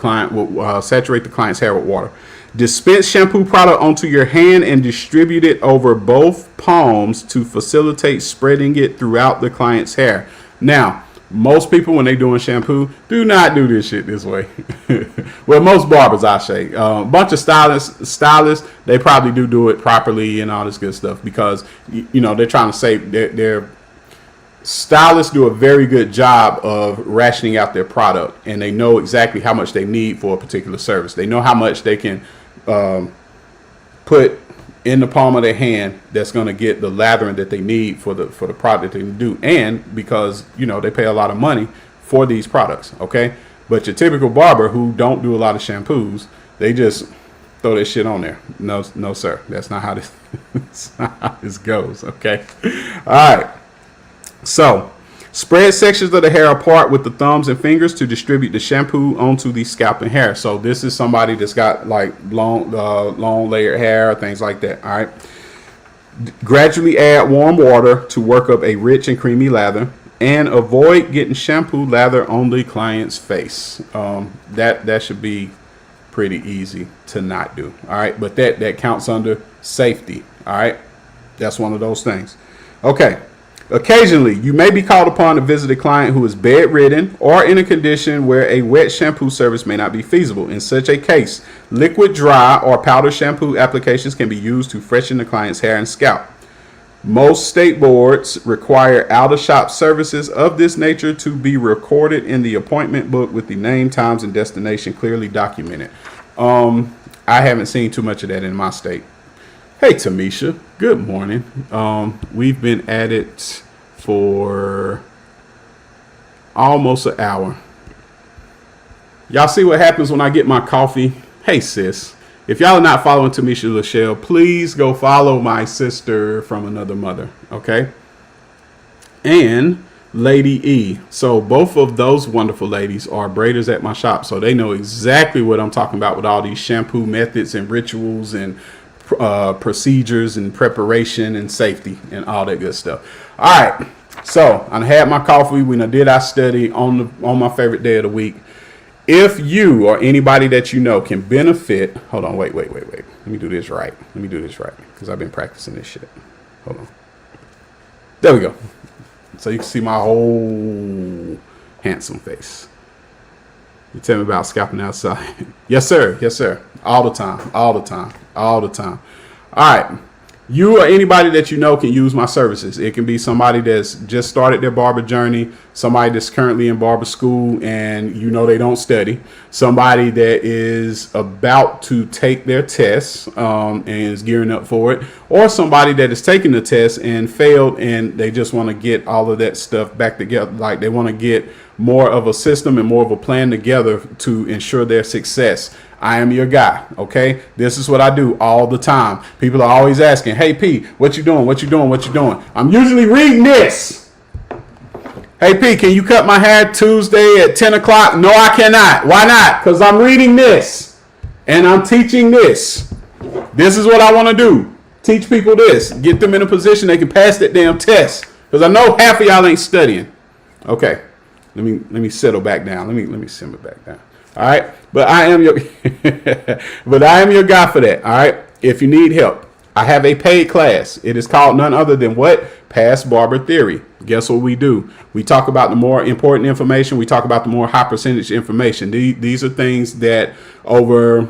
A: client's hair with water. Dispense shampoo product onto your hand and distribute it over both palms to facilitate spreading it throughout the client's hair. Now, most people, when they're doing shampoo, do not do this shit this way. Well, most barbers, I say. A bunch of stylists, they probably do it properly and all this good stuff because, they're trying to say their stylists do a very good job of rationing out their product, and they know exactly how much they need for a particular service. They know how much they can put in the palm of their hand that's going to get the lathering that they need for the product that they do, and because they pay a lot of money for these products. Okay, but your typical barber who don't do a lot of shampoos, they just throw this shit on there. No sir, that's not how this goes. Okay. All right, so spread sections of the hair apart with the thumbs and fingers to distribute the shampoo onto the scalp and hair. So this is somebody that's got like long layered hair, things like that. All right. Gradually add warm water to work up a rich and creamy lather, and avoid getting shampoo lather on the client's face. That should be pretty easy to not do. All right. But that counts under safety. All right. That's one of those things. Okay. Occasionally, you may be called upon to visit a client who is bedridden or in a condition where a wet shampoo service may not be feasible. In such a case, liquid, dry, or powder shampoo applications can be used to freshen the client's hair and scalp. Most state boards require out-of-shop services of this nature to be recorded in the appointment book with the name, times, and destination clearly documented. I haven't seen too much of that in my state. Hey, Tamisha, good morning. We've been at it for almost an hour. Y'all see what happens when I get my coffee? Hey, sis, if y'all are not following Tamisha Lachelle, please go follow my sister from another mother, okay? And Lady E. So both of those wonderful ladies are braiders at my shop, so they know exactly what I'm talking about with all these shampoo methods and rituals and procedures and preparation and safety and all that good stuff. All right, so I had my coffee. We did our study on my favorite day of the week. If you or anybody that you know can benefit, hold on, wait. Let me do this right. Because I've been practicing this shit. Hold on. There we go. So you can see my whole handsome face. You tell me about scalping outside. Yes, sir. All the time. All right. You or anybody that you know can use my services. It can be somebody that's just started their barber journey, somebody that's currently in barber school and you know they don't study, somebody that is about to take their test and is gearing up for it, or somebody that is taking the test and failed and they just want to get all of that stuff back together. Like they want to get more of a system and more of a plan together to ensure their success. I am your guy. Okay. This is what I do all the time. People are always asking, hey P, what you doing? I'm usually reading this. Hey P, can you cut my hair Tuesday at 10 o'clock? No, I cannot. Why not? Because I'm reading this and I'm teaching this. This is what I want to do. Teach people this. Get them in a position they can pass that damn test. Because I know half of y'all ain't studying. Okay. Let me settle back down. Let me simmer back down. All right. But I am your guy for that. All right. If you need help, I have a paid class. It is called none other than what? Past Barber Theory. Guess what we do? We talk about the more important information. We talk about the more high percentage information. These are things that over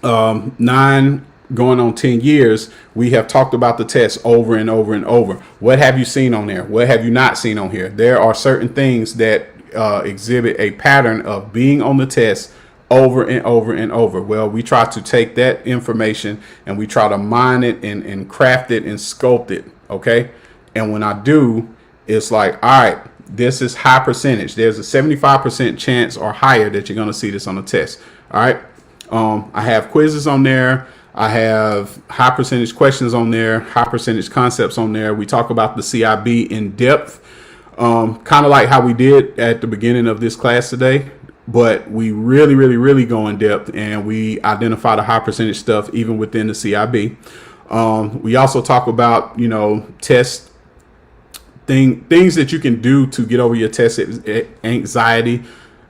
A: 9 going on 10 years, we have talked about the test over and over and over. What have you seen on there? What have you not seen on here? There are certain things that exhibit a pattern of being on the test over and over and over. Well, we try to take that information and we try to mine it and craft it and sculpt it. Okay. And when I do, it's like, all right, this is high percentage. There's a 75% chance or higher that you're going to see this on the test. All right. I have quizzes on there. I have high percentage questions on there, high percentage concepts on there. We talk about the CIB in depth, kind of like how we did at the beginning of this class today. But we really go in depth and we identify the high percentage stuff even within the CIB. We also talk about, test things that you can do to get over your test anxiety.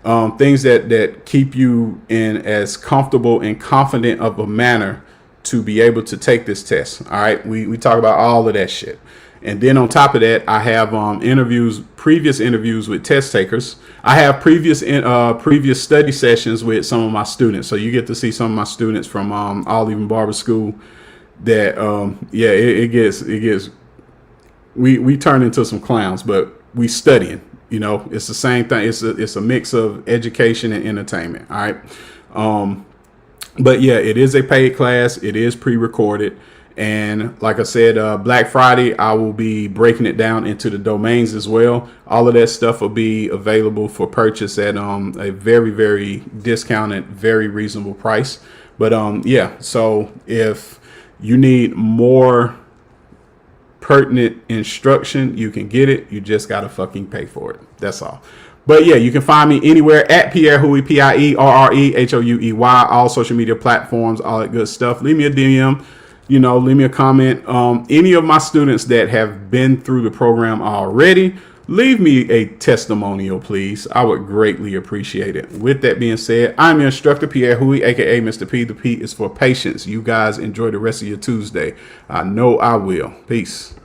A: Things that keep you in as comfortable and confident of a manner to be able to take this test. All right. We talk about all of that shit. And then on top of that, I have previous interviews with test takers. I have previous study sessions with some of my students. So you get to see some of my students from All Even Barber School that, it gets, we turn into some clowns, but we studying. It's the same thing. It's a mix of education and entertainment. All right. But yeah, it is a paid class. It is pre-recorded. And like I said, Black Friday, I will be breaking it down into the domains as well. All of that stuff will be available for purchase at a very, very discounted, very reasonable price. But yeah, so if you need more pertinent instruction, you can get it. You just gotta fucking pay for it. That's all. But yeah, you can find me anywhere at Pierre Huey, PIERREHOUEY, all social media platforms, all that good stuff. Leave me a DM, leave me a comment. Any of my students that have been through the program already, leave me a testimonial, please. I would greatly appreciate it. With that being said, I'm your instructor, Pierre Huey, aka Mr. P. The P is for patience. You guys enjoy the rest of your Tuesday. I know I will. Peace.